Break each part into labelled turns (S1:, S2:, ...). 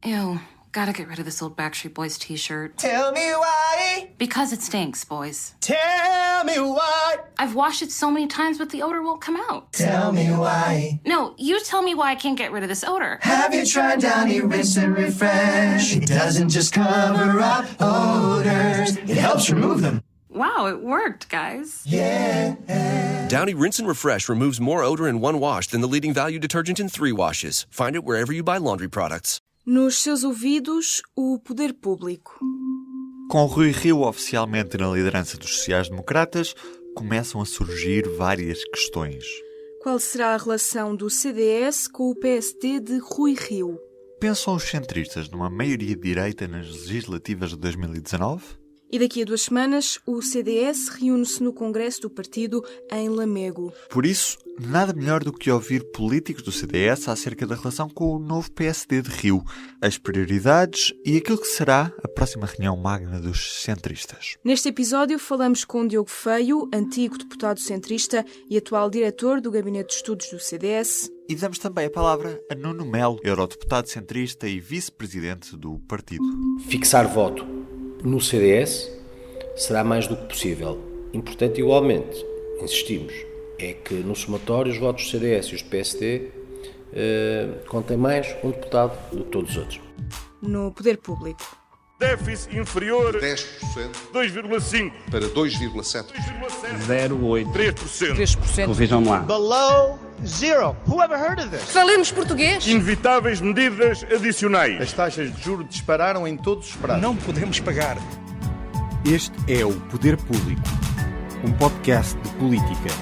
S1: Ew, gotta get rid of this old Backstreet Boys t-shirt.
S2: Tell me why.
S1: Because it stinks, boys.
S2: Tell me why.
S1: I've washed it so many times, but the odor won't come out.
S2: Tell me why.
S1: No, you tell me why I can't get rid of this odor.
S2: Have you tried Downy Rinse and Refresh? It doesn't just cover up odors, it helps remove them.
S1: Wow, it worked, guys.
S2: Yeah.
S3: Downy Rinse and Refresh removes more odor in one wash than the leading value detergent in 3 washes. Find it wherever you buy laundry products.
S4: Nos seus ouvidos, o poder público.
S5: Com Rui Rio oficialmente na liderança dos sociais-democratas, começam a surgir várias questões.
S4: Qual será a relação do CDS com o PSD de Rui Rio?
S5: Pensam os centristas numa maioria de direita nas legislativas de 2019?
S4: E daqui a 2 semanas, o CDS reúne-se no Congresso do partido em Lamego.
S5: Por isso, nada melhor do que ouvir políticos do CDS acerca da relação com o novo PSD de Rio, as prioridades e aquilo que será a próxima reunião magna dos centristas.
S4: Neste episódio falamos com Diogo Feio, antigo deputado centrista e atual diretor do Gabinete de Estudos do CDS.
S5: E damos também a palavra a Nuno Melo, eurodeputado centrista e vice-presidente do partido.
S6: Fixar voto no CDS será mais do que possível. Importante igualmente, insistimos, é que no somatório os votos do CDS e os do PSD contem mais um deputado do que todos os outros.
S4: No poder público.
S7: Déficit inferior
S8: 10%,
S7: 2,5%,
S8: para 2,7%.
S7: 0,8%, 3%.
S9: Corrijam lá.
S10: Below zero. Who ever heard of this?
S11: Falemos português.
S7: Inevitáveis medidas adicionais.
S10: As taxas de juros dispararam em todos os prazos.
S12: Não podemos pagar.
S9: Este é o Poder Público, um podcast de política.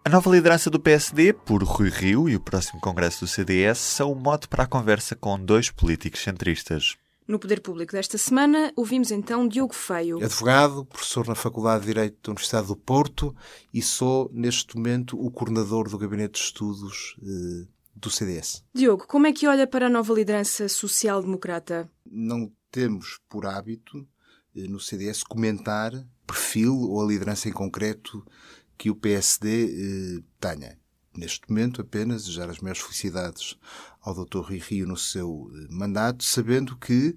S5: A nova liderança do PSD, por Rui Rio e o próximo congresso do CDS, são o mote para a conversa com 2 políticos centristas.
S4: No Poder Público desta semana, ouvimos então Diogo Feio.
S13: Advogado, professor na Faculdade de Direito da Universidade do Porto e sou, neste momento, o coordenador do Gabinete de Estudos do CDS.
S4: Diogo, como é que olha para a nova liderança social-democrata?
S13: Não temos por hábito, no CDS, comentar o perfil ou a liderança em concreto que o PSD tenha. Neste momento, apenas desejar as maiores felicidades ao Dr. Rui Rio no seu mandato, sabendo que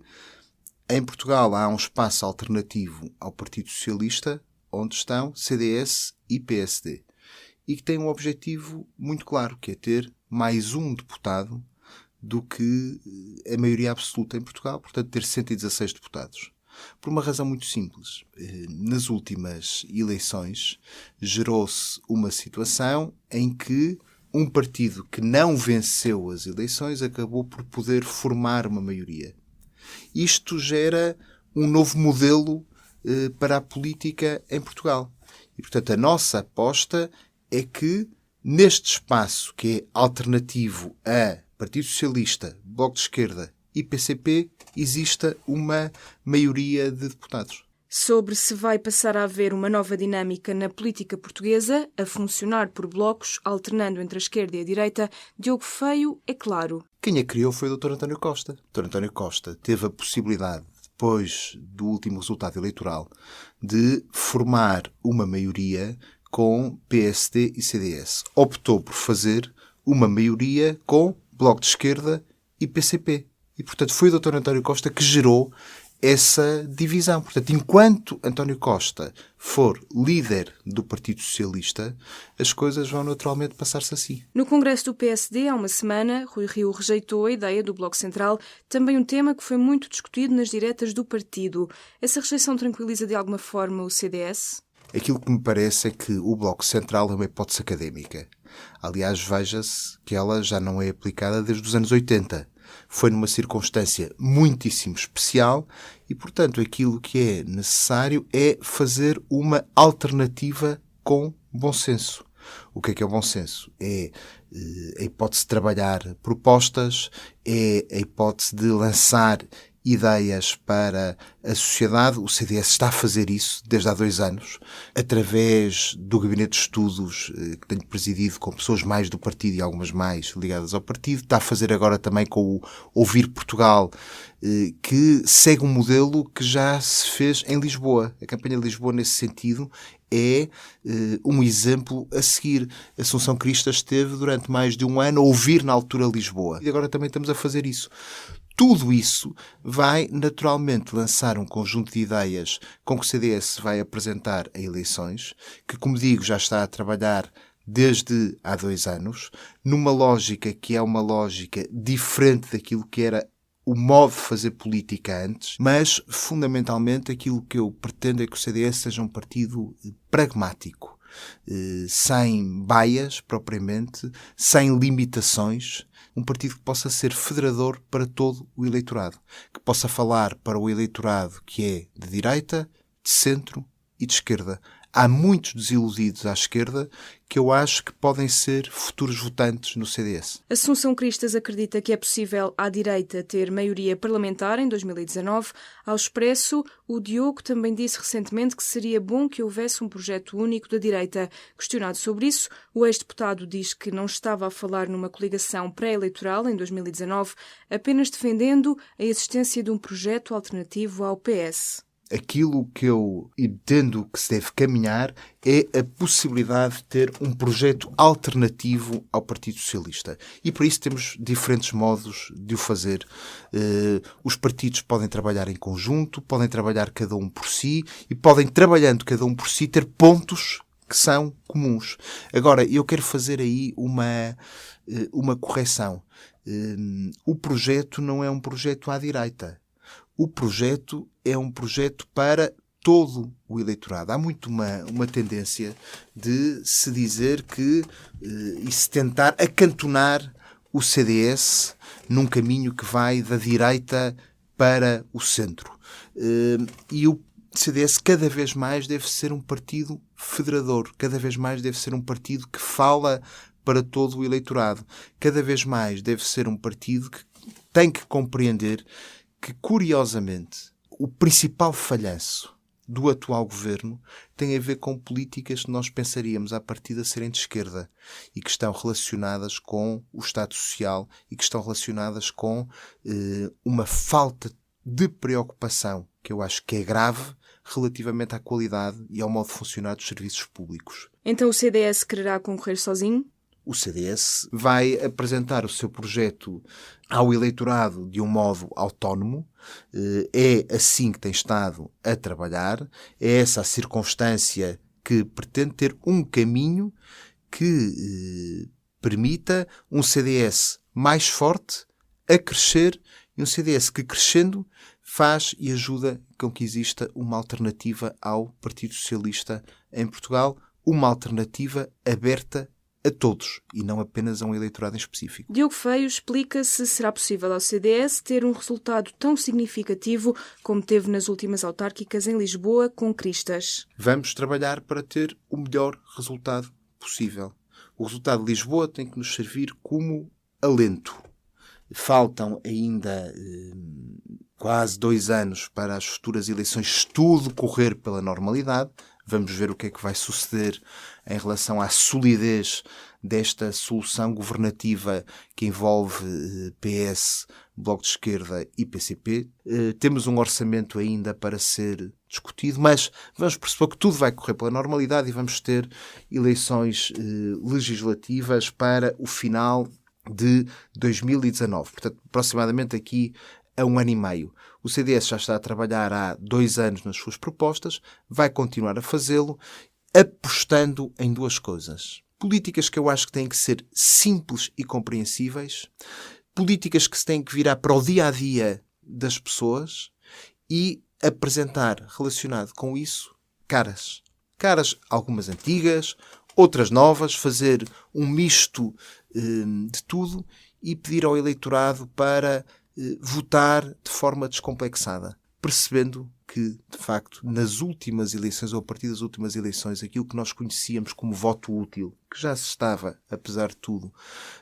S13: em Portugal há um espaço alternativo ao Partido Socialista, onde estão CDS e PSD, e que tem um objetivo muito claro, que é ter mais um deputado do que a maioria absoluta em Portugal, portanto ter 116 deputados. Por uma razão muito simples. Nas últimas eleições gerou-se uma situação em que um partido que não venceu as eleições acabou por poder formar uma maioria. Isto gera um novo modelo para a política em Portugal. E, portanto, a nossa aposta é que neste espaço que é alternativo a Partido Socialista, Bloco de Esquerda e PCP, exista uma maioria de deputados.
S4: Sobre se vai passar a haver uma nova dinâmica na política portuguesa, a funcionar por blocos, alternando entre a esquerda e a direita, Diogo Feio é claro.
S13: Quem a criou foi o Dr. António Costa. O Dr. António Costa teve a possibilidade, depois do último resultado eleitoral, de formar uma maioria com PSD e CDS. Optou por fazer uma maioria com Bloco de Esquerda e PCP. E, portanto, foi o Dr. António Costa que gerou essa divisão. Portanto, enquanto António Costa for líder do Partido Socialista, as coisas vão naturalmente passar-se assim.
S4: No Congresso do PSD, há uma semana, Rui Rio rejeitou a ideia do Bloco Central, também um tema que foi muito discutido nas diretas do partido. Essa rejeição tranquiliza de alguma forma o CDS?
S13: Aquilo que me parece é que o Bloco Central é uma hipótese académica. Aliás, veja-se que ela já não é aplicada desde os anos 80. Foi numa circunstância muitíssimo especial e, portanto, aquilo que é necessário é fazer uma alternativa com bom senso. O que é o bom senso? É a hipótese de trabalhar propostas, é a hipótese de lançar ideias para a sociedade. O CDS está a fazer isso desde há 2 anos, através do Gabinete de Estudos que tenho presidido com pessoas mais do partido e algumas mais ligadas ao partido. Está a fazer agora também com o Ouvir Portugal, que segue um modelo que já se fez em Lisboa. A campanha de Lisboa, nesse sentido, é um exemplo a seguir. Assunção Cristas esteve durante mais de 1 ano a ouvir na altura Lisboa. E agora também estamos a fazer isso. Tudo isso vai naturalmente lançar um conjunto de ideias com que o CDS vai apresentar a eleições, que, como digo, já está a trabalhar desde há 2 anos, numa lógica que é uma lógica diferente daquilo que era o modo de fazer política antes, mas, fundamentalmente, aquilo que eu pretendo é que o CDS seja um partido pragmático, sem baias, propriamente, sem limitações, um partido que possa ser federador para todo o eleitorado, que possa falar para o eleitorado que é de direita, de centro e de esquerda. Há muitos desiludidos à esquerda que eu acho que podem ser futuros votantes no CDS.
S4: Assunção Cristas acredita que é possível à direita ter maioria parlamentar em 2019. Ao Expresso, o Diogo também disse recentemente que seria bom que houvesse um projeto único da direita. Questionado sobre isso, o ex-deputado diz que não estava a falar numa coligação pré-eleitoral em 2019, apenas defendendo a existência de um projeto alternativo ao PS.
S13: Aquilo que eu entendo que se deve caminhar é a possibilidade de ter um projeto alternativo ao Partido Socialista. E para isso temos diferentes modos de o fazer. Os partidos podem trabalhar em conjunto, podem trabalhar cada um por si e podem, trabalhando cada um por si, ter pontos que são comuns. Agora, eu quero fazer aí uma correção. O projeto não é um projeto à direita. O projeto é um projeto para todo o eleitorado. Há muito uma tendência de se dizer que e se tentar acantonar o CDS num caminho que vai da direita para o centro. E o CDS cada vez mais deve ser um partido federador, cada vez mais deve ser um partido que fala para todo o eleitorado, cada vez mais deve ser um partido que tem que compreender que, curiosamente, o principal falhanço do atual governo tem a ver com políticas que nós pensaríamos à partida serem de esquerda e que estão relacionadas com o Estado Social e que estão relacionadas com uma falta de preocupação, que eu acho que é grave, relativamente à qualidade e ao modo de funcionar dos serviços públicos.
S4: Então o CDS quererá concorrer sozinho?
S13: O CDS vai apresentar o seu projeto ao eleitorado de um modo autónomo. É assim que tem estado a trabalhar. É essa a circunstância que pretende ter um caminho que permita um CDS mais forte a crescer e um CDS que, crescendo, faz e ajuda com que exista uma alternativa ao Partido Socialista em Portugal, uma alternativa aberta a todos e não apenas a um eleitorado em específico.
S4: Diogo Feio explica se será possível ao CDS ter um resultado tão significativo como teve nas últimas autárquicas em Lisboa com Cristas.
S13: Vamos trabalhar para ter o melhor resultado possível. O resultado de Lisboa tem que nos servir como alento. Faltam ainda quase 2 anos para as futuras eleições, tudo correr pela normalidade. Vamos ver o que é que vai suceder em relação à solidez desta solução governativa que envolve PS, Bloco de Esquerda e PCP. Temos um orçamento ainda para ser discutido, mas vamos perceber que tudo vai correr pela normalidade e vamos ter eleições legislativas para o final de 2019. Portanto, aproximadamente aqui a 1 ano e meio. O CDS já está a trabalhar há 2 anos nas suas propostas, vai continuar a fazê-lo, apostando em 2 coisas. Políticas que eu acho que têm que ser simples e compreensíveis, políticas que se têm que virar para o dia-a-dia das pessoas e apresentar, relacionado com isso, caras. Caras, algumas antigas, outras novas, fazer um misto de tudo e pedir ao eleitorado para votar de forma descomplexada, percebendo que, de facto, nas últimas eleições ou a partir das últimas eleições, aquilo que nós conhecíamos como voto útil, que já se estava, apesar de tudo,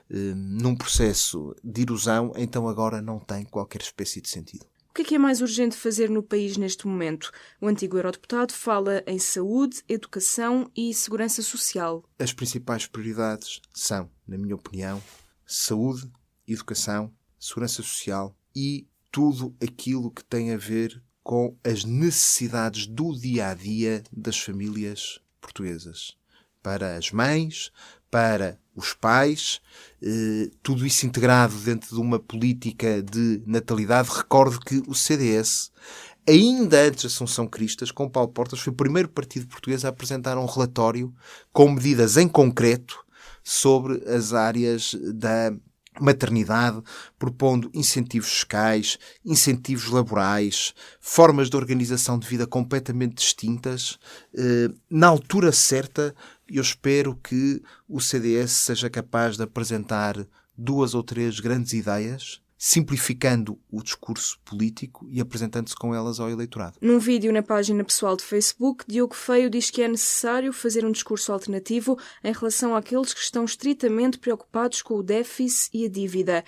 S13: num processo de erosão, então agora não tem qualquer espécie de sentido.
S4: O que é mais urgente fazer no país neste momento? O antigo eurodeputado fala em saúde, educação e segurança social.
S13: As principais prioridades são, na minha opinião, saúde, educação, segurança social e tudo aquilo que tem a ver com as necessidades do dia-a-dia das famílias portuguesas. Para as mães, para os pais, tudo isso integrado dentro de uma política de natalidade. Recordo que o CDS, ainda antes de Assunção Cristas, com Paulo Portas, foi o primeiro partido português a apresentar um relatório com medidas em concreto sobre as áreas da maternidade, propondo incentivos fiscais, incentivos laborais, formas de organização de vida completamente distintas. Na altura certa, eu espero que o CDS seja capaz de apresentar 2 ou 3 grandes ideias, simplificando o discurso político e apresentando-se com elas ao eleitorado.
S4: Num vídeo na página pessoal de Facebook, Diogo Feio diz que é necessário fazer um discurso alternativo em relação àqueles que estão estritamente preocupados com o déficit e a dívida.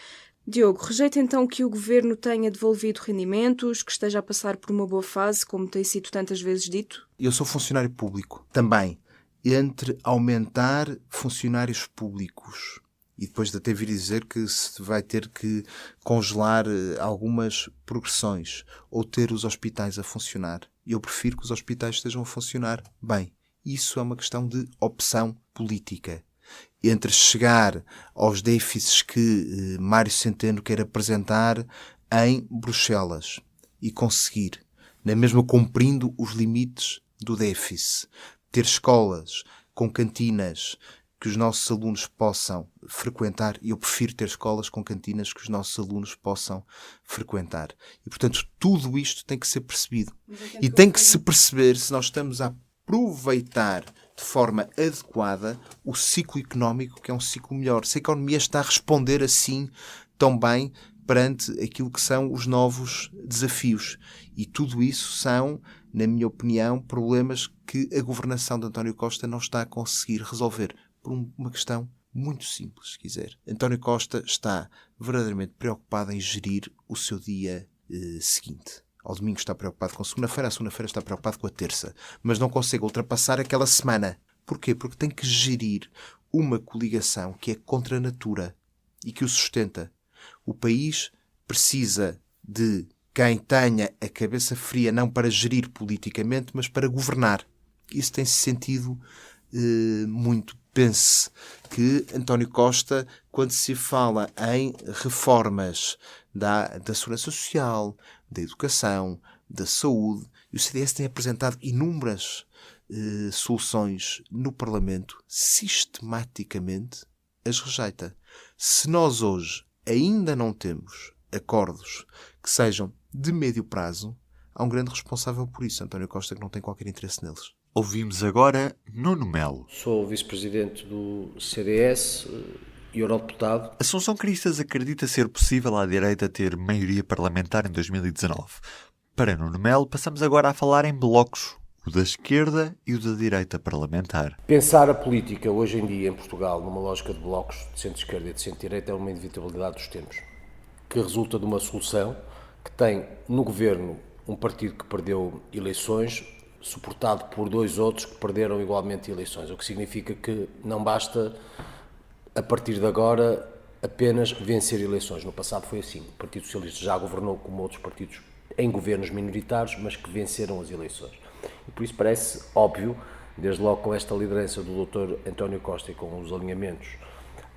S4: Diogo, rejeita então que o governo tenha devolvido rendimentos, que esteja a passar por uma boa fase, como tem sido tantas vezes dito?
S13: Eu sou funcionário público. Também, entre aumentar funcionários públicos e depois de até vir dizer que se vai ter que congelar algumas progressões ou ter os hospitais a funcionar, eu prefiro que os hospitais estejam a funcionar bem. Isso é uma questão de opção política. Entre chegar aos déficits que Mário Centeno quer apresentar em Bruxelas e conseguir, na mesma cumprindo os limites do déficit, ter escolas com cantinas que os nossos alunos possam frequentar, e eu prefiro ter escolas com cantinas que os nossos alunos possam frequentar. E, portanto, tudo isto tem que ser percebido. E tem que se perceber se nós estamos a aproveitar de forma adequada o ciclo económico, que é um ciclo melhor. Se a economia está a responder assim tão bem perante aquilo que são os novos desafios. E tudo isso são, na minha opinião, problemas que a governação de António Costa não está a conseguir resolver. Por uma questão muito simples, se quiser. António Costa está verdadeiramente preocupado em gerir o seu dia seguinte. Ao domingo está preocupado com a segunda-feira, à segunda-feira está preocupado com a terça. Mas não consegue ultrapassar aquela semana. Porquê? Porque tem que gerir uma coligação que é contra a natura e que o sustenta. O país precisa de quem tenha a cabeça fria não para gerir politicamente, mas para governar. Isso tem-se sentido muito. Pense que António Costa, quando se fala em reformas da segurança social, da educação, da saúde, e o CDS tem apresentado inúmeras soluções no Parlamento, sistematicamente as rejeita. Se nós hoje ainda não temos acordos que sejam de médio prazo, há um grande responsável por isso, António Costa, que não tem qualquer interesse neles.
S5: Ouvimos agora Nuno Melo.
S6: Sou vice-presidente do CDS e eurodeputado.
S5: Assunção Cristas acredita ser possível à direita ter maioria parlamentar em 2019. Para Nuno Melo, passamos agora a falar em blocos, o da esquerda e o da direita parlamentar.
S6: Pensar a política hoje em dia em Portugal numa lógica de blocos de centro-esquerda e de centro-direita é uma inevitabilidade dos tempos, que resulta de uma solução que tem no governo um partido que perdeu eleições, suportado por 2 outros que perderam igualmente eleições, o que significa que não basta, a partir de agora, apenas vencer eleições. No passado foi assim. O Partido Socialista já governou como outros partidos em governos minoritários, mas que venceram as eleições. E por isso parece óbvio, desde logo com esta liderança do Dr. António Costa e com os alinhamentos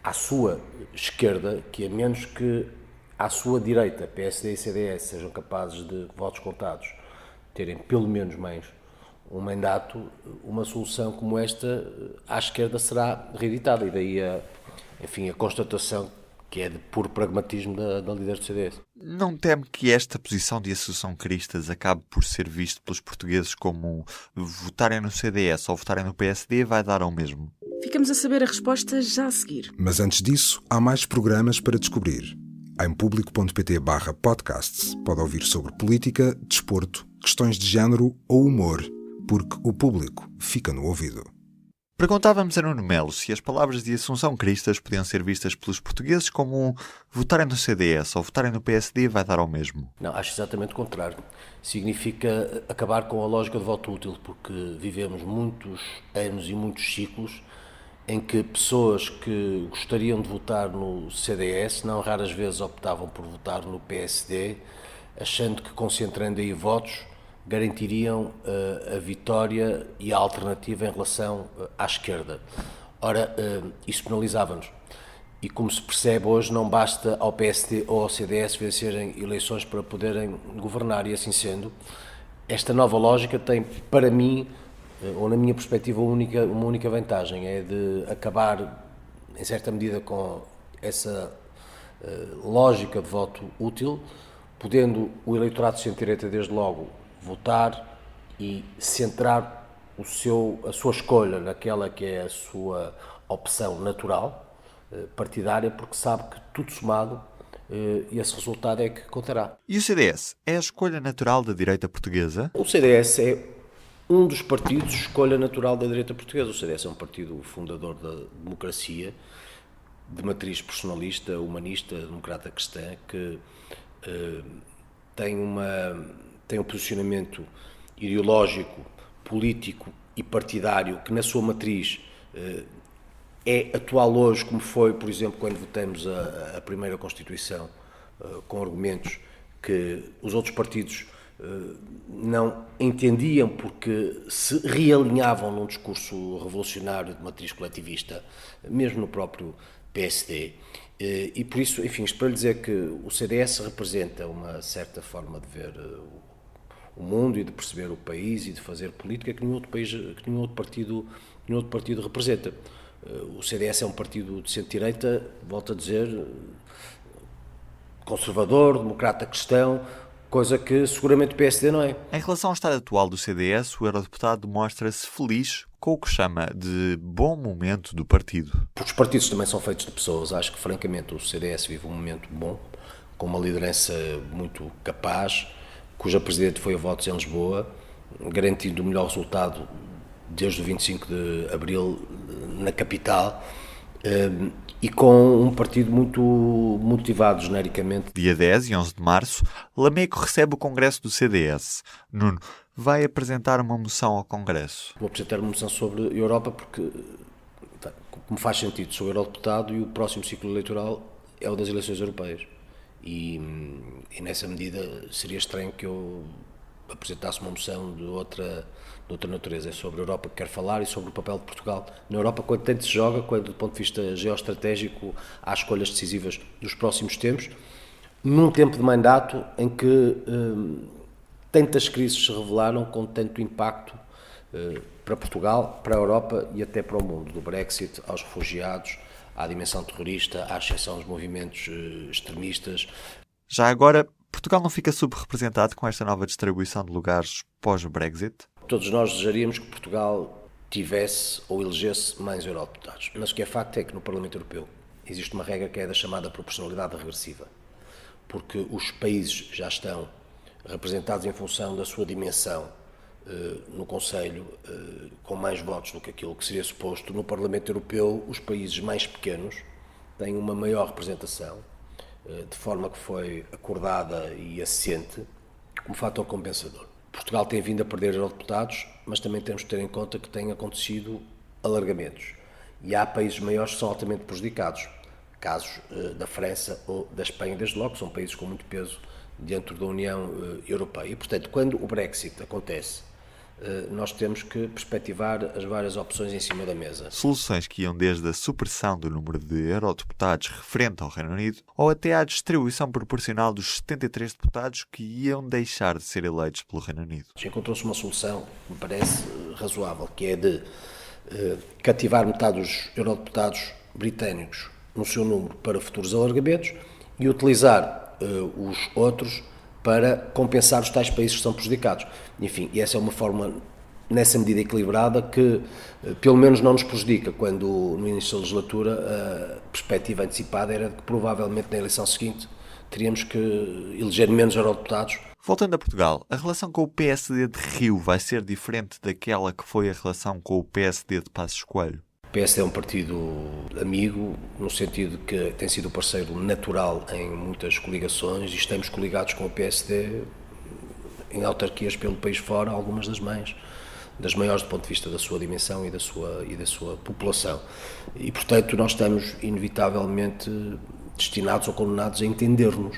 S6: à sua esquerda, que a menos que à sua direita, PSD e CDS, sejam capazes de, votos contados, terem pelo menos mais um mandato, uma solução como esta à esquerda será reeditada. E daí a constatação que é de puro pragmatismo da líder do CDS.
S5: Não teme que esta posição de Assunção Cristas acabe por ser visto pelos portugueses como votarem no CDS ou votarem no PSD vai dar ao mesmo?
S4: Ficamos a saber a resposta já a seguir.
S9: Mas antes disso, há mais programas para descobrir. Em público.pt/podcasts pode ouvir sobre política, desporto, questões de género ou humor, porque o público fica no ouvido.
S5: Perguntávamos a Nuno Melo se as palavras de Assunção Cristas podiam ser vistas pelos portugueses como votarem no CDS ou votarem no PSD vai dar ao mesmo.
S6: Não, acho exatamente o contrário. Significa acabar com a lógica de voto útil, porque vivemos muitos anos e muitos ciclos em que pessoas que gostariam de votar no CDS não raras vezes optavam por votar no PSD, achando que concentrando aí votos garantiriam a vitória e a alternativa em relação à esquerda. Ora, isso penalizava-nos. E como se percebe hoje, não basta ao PSD ou ao CDS vencerem eleições para poderem governar. E assim sendo, esta nova lógica tem, para mim, ou na minha perspectiva, uma única vantagem, é de acabar, em certa medida, com essa lógica de voto útil, podendo o eleitorado de centro-direita, desde logo, votar e centrar a sua escolha naquela que é a sua opção natural, partidária, porque sabe que tudo somado, esse resultado é que contará.
S5: E o CDS é a escolha natural da direita portuguesa?
S6: O CDS é um dos partidos escolha natural da direita portuguesa. O CDS é um partido fundador da democracia, de matriz personalista, humanista, democrata cristã, que tem um posicionamento ideológico, político e partidário que na sua matriz é atual hoje, como foi, por exemplo, quando votamos a primeira Constituição, com argumentos que os outros partidos não entendiam porque se realinhavam num discurso revolucionário de matriz coletivista, mesmo no próprio PSD. E por isso, enfim, isto para lhe dizer que o CDS representa uma certa forma de ver o mundo e de perceber o país e de fazer política que nenhum outro partido representa. O CDS é um partido de centro-direita, volto a dizer, conservador, democrata cristão, coisa que seguramente o PSD não é.
S5: Em relação ao estado atual do CDS, o eurodeputado mostra-se feliz com o que chama de bom momento do partido.
S6: Porque os partidos também são feitos de pessoas. Acho que, francamente, o CDS vive um momento bom, com uma liderança muito capaz, cuja presidente foi a votos em Lisboa, garantindo o melhor resultado desde o 25 de Abril na capital, e com um partido muito motivado genericamente.
S5: Dia 10 e 11 de março, Lamego recebe o Congresso do CDS. Nuno vai apresentar uma moção ao Congresso.
S6: Vou apresentar uma moção sobre a Europa porque, como faz sentido, sou eurodeputado e o próximo ciclo eleitoral é o das eleições europeias. E nessa medida seria estranho que eu apresentasse uma moção de outra natureza. É sobre a Europa que quero falar e sobre o papel de Portugal na Europa, quando tanto se joga, quando do ponto de vista geoestratégico há escolhas decisivas dos próximos tempos, num tempo de mandato em que tantas crises se revelaram com tanto impacto para Portugal, para a Europa e até para o mundo, do Brexit aos refugiados, à dimensão terrorista, à exceção dos movimentos extremistas.
S5: Já agora, Portugal não fica subrepresentado com esta nova distribuição de lugares pós-Brexit?
S6: Todos nós desejaríamos que Portugal tivesse ou elegesse mais eurodeputados. Mas o que é facto é que no Parlamento Europeu existe uma regra que é da chamada proporcionalidade regressiva, porque os países já estão representados em função da sua dimensão no Conselho, com mais votos do que aquilo que seria suposto. No Parlamento Europeu, os países mais pequenos têm uma maior representação, de forma que foi acordada e assente como fator compensador. Portugal tem vindo a perder eurodeputados, mas também temos que ter em conta que têm acontecido alargamentos. E há países maiores que são altamente prejudicados. Casos da França ou da Espanha, desde logo, são países com muito peso dentro da União Europeia. E, portanto, quando o Brexit acontece, nós temos que perspectivar as várias opções em cima da mesa.
S5: Soluções que iam desde a supressão do número de eurodeputados referente ao Reino Unido ou até à distribuição proporcional dos 73 deputados que iam deixar de ser eleitos pelo Reino Unido.
S6: Encontrou-se uma solução que me parece razoável, que é de cativar metade dos eurodeputados britânicos no seu número para futuros alargamentos e utilizar os outros para compensar os tais países que são prejudicados. Enfim, e essa é uma forma, nessa medida equilibrada, que pelo menos não nos prejudica, quando no início da legislatura a perspectiva antecipada era de que provavelmente na eleição seguinte teríamos que eleger menos eurodeputados.
S5: Voltando a Portugal, a relação com o PSD de Rio vai ser diferente daquela que foi a relação com o PSD de Passos Coelho?
S6: O PSD é um partido amigo, no sentido que tem sido parceiro natural em muitas coligações e estamos coligados com o PSD em autarquias pelo país fora, algumas das maiores do ponto de vista da sua dimensão e da sua população. E, portanto, nós estamos inevitavelmente destinados ou condenados a entender-nos.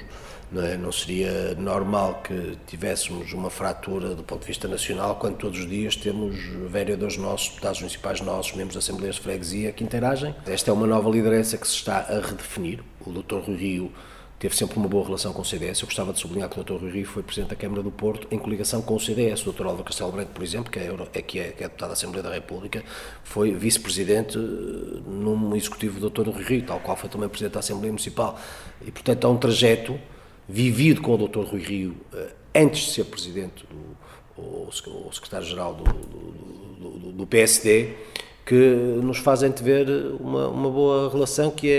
S6: Não seria normal que tivéssemos uma fratura do ponto de vista nacional quando todos os dias temos vereadores nossos, deputados municipais nossos, membros das Assembleias de Freguesia que interagem. Esta é uma nova liderança que se está a redefinir. O Dr. Rui Rio teve sempre uma boa relação com o CDS. Eu gostava de sublinhar que o Dr. Rui Rio foi Presidente da Câmara do Porto em coligação com o CDS. O Dr. Álvaro Castelo Branco, por exemplo, que é deputado da Assembleia da República, foi Vice-Presidente num executivo do Dr. Rui Rio, tal qual foi também Presidente da Assembleia Municipal. E, portanto, há um trajeto vivido com o Dr. Rui Rio antes de ser Presidente ou Secretário-Geral do PSD, que nos faz antever uma boa relação que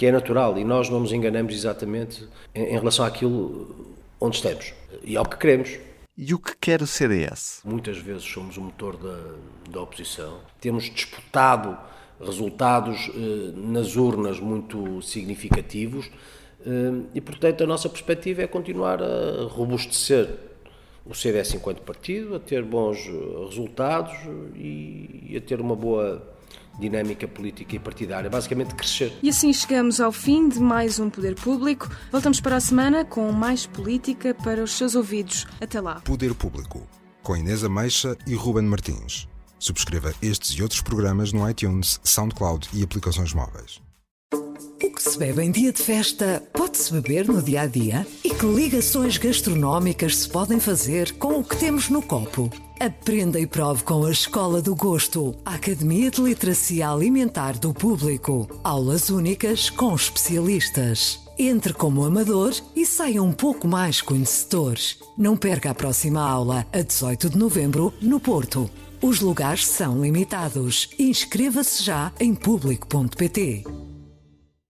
S6: é natural, e nós não nos enganamos exatamente em relação àquilo onde estamos e ao que queremos.
S5: E o que quer o CDS?
S6: Muitas vezes somos o motor da oposição. Temos disputado resultados nas urnas muito significativos e, portanto, a nossa perspectiva é continuar a robustecer o CDS enquanto partido, a ter bons resultados e a ter uma boa dinâmica política e partidária, basicamente crescer.
S4: E assim chegamos ao fim de mais um Poder Público. Voltamos para a semana com mais política para os seus ouvidos. Até lá.
S9: Poder Público, com Inês Ameixa e Ruben Martins. Subscreva estes e outros programas no iTunes, SoundCloud e aplicações móveis.
S8: O que se bebe em dia de festa, pode-se beber no dia-a-dia? E que ligações gastronómicas se podem fazer com o que temos no copo? Aprenda e prove com a Escola do Gosto, a Academia de Literacia Alimentar do Público. Aulas únicas com especialistas. Entre como amador e saia um pouco mais conhecedor. Não perca a próxima aula, a 18 de novembro, no Porto. Os lugares são limitados. Inscreva-se já em público.pt.